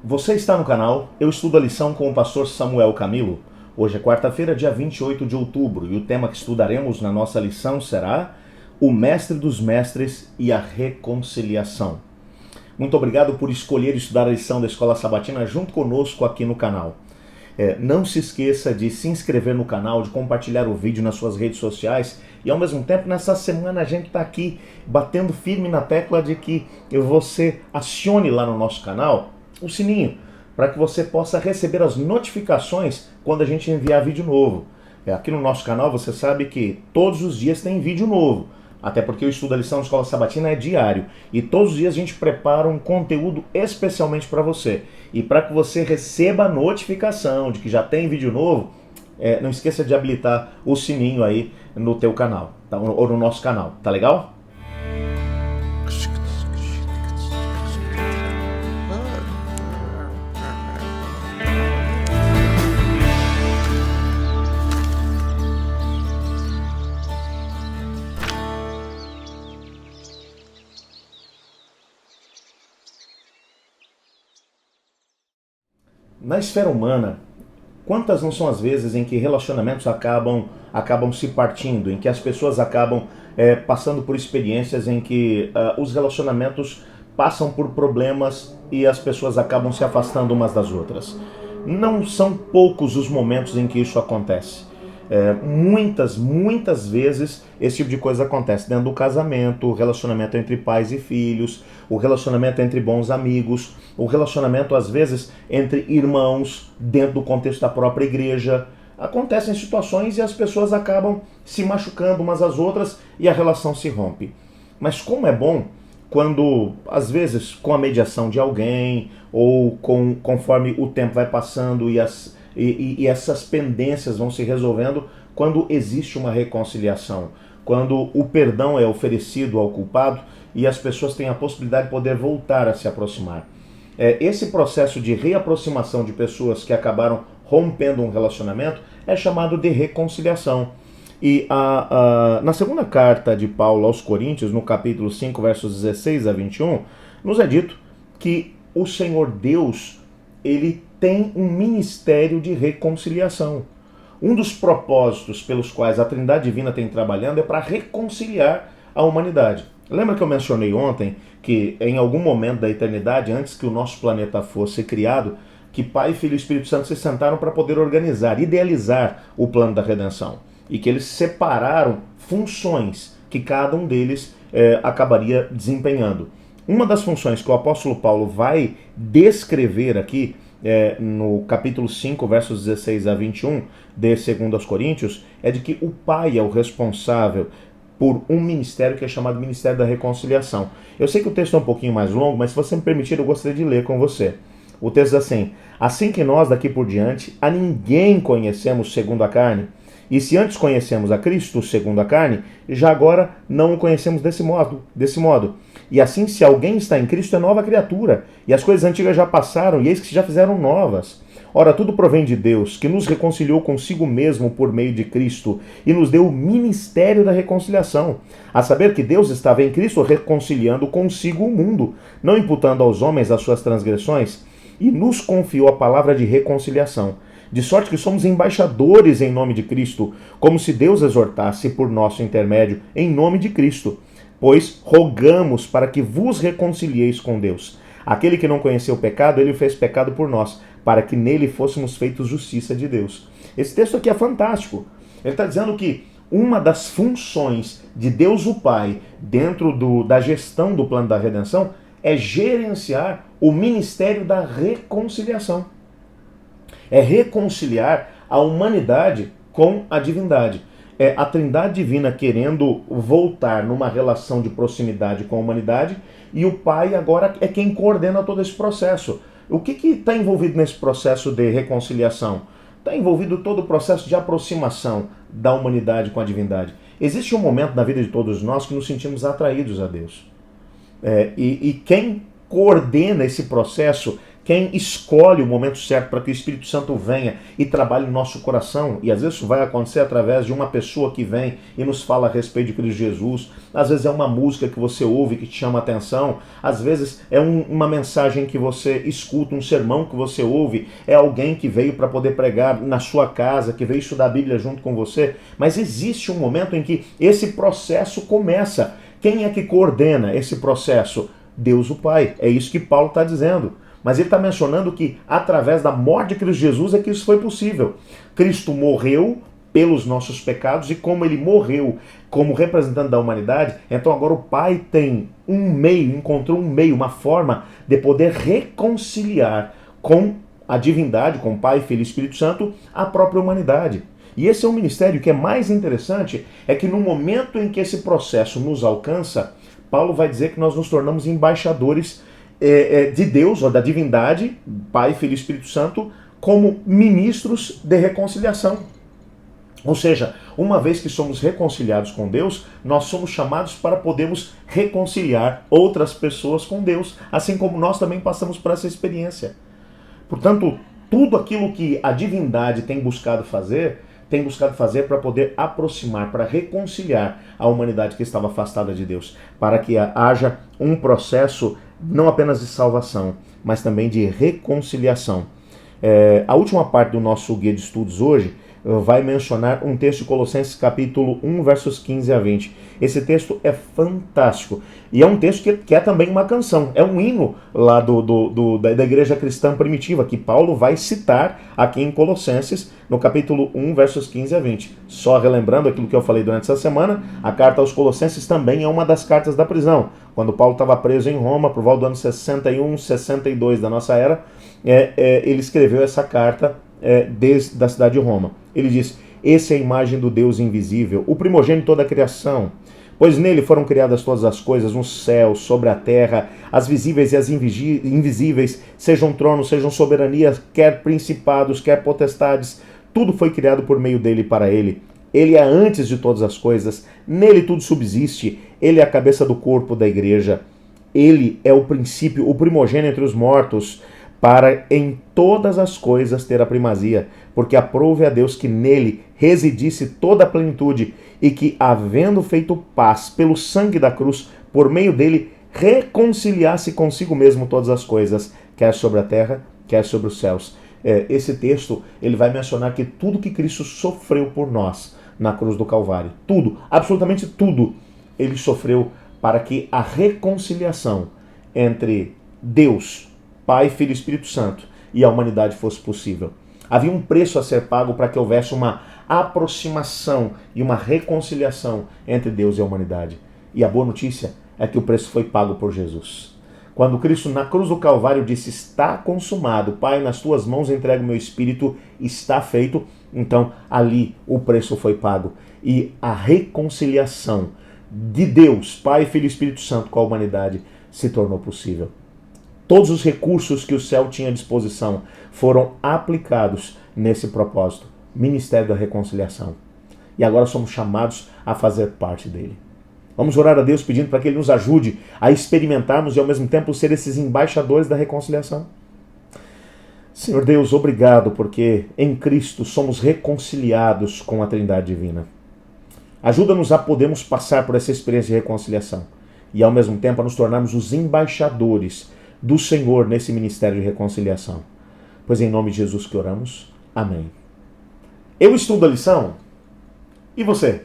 Você está no canal Eu Estudo a Lição com o pastor Samuel Camilo. Hoje é quarta-feira, dia 28 de outubro, e o tema que estudaremos na nossa lição será o Mestre dos Mestres e a Reconciliação. Muito obrigado por escolher estudar a lição da Escola Sabatina junto conosco aqui no canal. Não se esqueça de se inscrever no canal, de compartilhar o vídeo nas suas redes sociais e ao mesmo tempo nessa semana a gente está aqui batendo firme na tecla de que você acione lá no nosso canal o sininho para que você possa receber as notificações quando a gente enviar vídeo novo. Aqui no nosso canal você sabe que todos os dias tem vídeo novo. Até porque o estudo da lição da Escola Sabatina é diário. E todos os dias a gente prepara um conteúdo especialmente para você. E para que você receba a notificação de que já tem vídeo novo, não esqueça de habilitar o sininho aí no teu canal, tá? Ou no nosso canal, tá legal? Na esfera humana, quantas não são as vezes em que relacionamentos acabam se partindo, em que as pessoas acabam passando por experiências em que os relacionamentos passam por problemas e as pessoas acabam se afastando umas das outras. Não são poucos os momentos em que isso acontece. Muitas vezes esse tipo de coisa acontece dentro do casamento, o relacionamento entre pais e filhos, o relacionamento entre bons amigos, o relacionamento às vezes entre irmãos dentro do contexto da própria igreja. Acontecem situações e as pessoas acabam se machucando umas às outras e a relação se rompe. Mas como é bom quando, às vezes, com a mediação de alguém ou conforme o tempo vai passando e essas pendências vão se resolvendo, quando existe uma reconciliação, quando o perdão é oferecido ao culpado e as pessoas têm a possibilidade de poder voltar a se aproximar. Esse processo de reaproximação de pessoas que acabaram rompendo um relacionamento é chamado de reconciliação. E na segunda carta de Paulo aos Coríntios, no capítulo 5, versos 16 a 21, nos é dito que o Senhor Deus, ele tem um ministério de reconciliação. Um dos propósitos pelos quais a Trindade Divina tem trabalhando é para reconciliar a humanidade. Lembra que eu mencionei ontem que em algum momento da eternidade, antes que o nosso planeta fosse criado, que Pai, Filho e Espírito Santo se sentaram para poder organizar, idealizar o plano da redenção. E que eles separaram funções que cada um deles acabaria desempenhando. Uma das funções que o apóstolo Paulo vai descrever aqui, no capítulo 5, versos 16 a 21 de 2 Coríntios, é de que o Pai é o responsável por um ministério que é chamado Ministério da Reconciliação. Eu sei que o texto é um pouquinho mais longo, mas se você me permitir, eu gostaria de ler com você. O texto diz assim: assim que nós daqui por diante a ninguém conhecemos segundo a carne, e se antes conhecemos a Cristo segundo a carne, já agora não o conhecemos desse modo. E assim, se alguém está em Cristo, é nova criatura, e as coisas antigas já passaram, e eis que se já fizeram novas. Ora, tudo provém de Deus, que nos reconciliou consigo mesmo por meio de Cristo, e nos deu o ministério da reconciliação, a saber que Deus estava em Cristo reconciliando consigo o mundo, não imputando aos homens as suas transgressões, e nos confiou a palavra de reconciliação. De sorte que somos embaixadores em nome de Cristo, como se Deus exortasse por nosso intermédio em nome de Cristo. Pois rogamos para que vos reconcilieis com Deus. Aquele que não conheceu o pecado, ele o fez pecado por nós, para que nele fôssemos feitos justiça de Deus. Esse texto aqui é fantástico. Ele está dizendo que uma das funções de Deus o Pai, dentro da gestão do plano da redenção, é gerenciar o ministério da reconciliação. É reconciliar a humanidade com a divindade. É a Trindade Divina querendo voltar numa relação de proximidade com a humanidade, e o Pai agora é quem coordena todo esse processo. O que está envolvido nesse processo de reconciliação? Está envolvido todo o processo de aproximação da humanidade com a divindade. Existe um momento na vida de todos nós que nos sentimos atraídos a Deus. E quem coordena esse processo, quem escolhe o momento certo para que o Espírito Santo venha e trabalhe no nosso coração, e às vezes isso vai acontecer através de uma pessoa que vem e nos fala a respeito de Cristo Jesus, às vezes é uma música que você ouve que te chama a atenção, às vezes é uma mensagem que você escuta, um sermão que você ouve, é alguém que veio para poder pregar na sua casa, que veio estudar a Bíblia junto com você, mas existe um momento em que esse processo começa. Quem é que coordena esse processo? Deus o Pai. É isso que Paulo está dizendo. Mas ele está mencionando que através da morte de Cristo Jesus é que isso foi possível. Cristo morreu pelos nossos pecados e como ele morreu como representante da humanidade, então agora o Pai tem um meio, encontrou um meio, uma forma de poder reconciliar com a divindade, com o Pai, Filho e Espírito Santo, a própria humanidade. E esse é um ministério que é mais interessante, é que no momento em que esse processo nos alcança, Paulo vai dizer que nós nos tornamos embaixadores de Deus, ou da divindade, Pai, Filho e Espírito Santo, como ministros de reconciliação. Ou seja, uma vez que somos reconciliados com Deus, nós somos chamados para podermos reconciliar outras pessoas com Deus, assim como nós também passamos por essa experiência. Portanto, tudo aquilo que a divindade tem buscado fazer para poder aproximar, para reconciliar a humanidade que estava afastada de Deus, para que haja um processo não apenas de salvação, mas também de reconciliação. A última parte do nosso guia de estudos hoje vai mencionar um texto de Colossenses capítulo 1, versos 15 a 20. Esse texto é fantástico. E é um texto que é também uma canção. É um hino lá da igreja cristã primitiva, que Paulo vai citar aqui em Colossenses, no capítulo 1, versos 15 a 20. Só relembrando aquilo que eu falei durante essa semana, a carta aos Colossenses também é uma das cartas da prisão. Quando Paulo estava preso em Roma, por volta do ano 61, 62 da nossa era, ele escreveu essa carta desde a cidade de Roma. Ele diz: esse é a imagem do Deus invisível, o primogênito da criação, pois nele foram criadas todas as coisas, nos céus, sobre a terra, as visíveis e as invisíveis, sejam tronos, sejam soberanias, quer principados, quer potestades, tudo foi criado por meio dele e para ele. Ele é antes de todas as coisas, nele tudo subsiste, ele é a cabeça do corpo da igreja. Ele é o princípio, o primogênito entre os mortos, para em todas as coisas ter a primazia, porque aprove a Deus que nele residisse toda a plenitude, e que, havendo feito paz pelo sangue da cruz, por meio dele reconciliasse consigo mesmo todas as coisas, quer sobre a terra, quer sobre os céus. Esse texto ele vai mencionar que tudo que Cristo sofreu por nós na cruz do Calvário, tudo, absolutamente tudo, ele sofreu para que a reconciliação entre Deus, Pai, Filho e Espírito Santo e a humanidade fosse possível. Havia um preço a ser pago para que houvesse uma aproximação e uma reconciliação entre Deus e a humanidade. E a boa notícia é que o preço foi pago por Jesus. Quando Cristo na cruz do Calvário disse: está consumado, Pai, nas tuas mãos entrego o meu espírito, está feito, então ali o preço foi pago. E a reconciliação de Deus, Pai, Filho e Espírito Santo com a humanidade se tornou possível. Todos os recursos que o céu tinha à disposição foram aplicados nesse propósito, Ministério da Reconciliação. E agora somos chamados a fazer parte dele. Vamos orar a Deus pedindo para que Ele nos ajude a experimentarmos e ao mesmo tempo ser esses embaixadores da reconciliação. Senhor Deus, obrigado porque em Cristo somos reconciliados com a Trindade Divina. Ajuda-nos a podermos passar por essa experiência de reconciliação e ao mesmo tempo a nos tornarmos os embaixadores do Senhor nesse ministério de reconciliação. Pois em nome de Jesus que oramos. Amém. Eu estudo a lição. E você?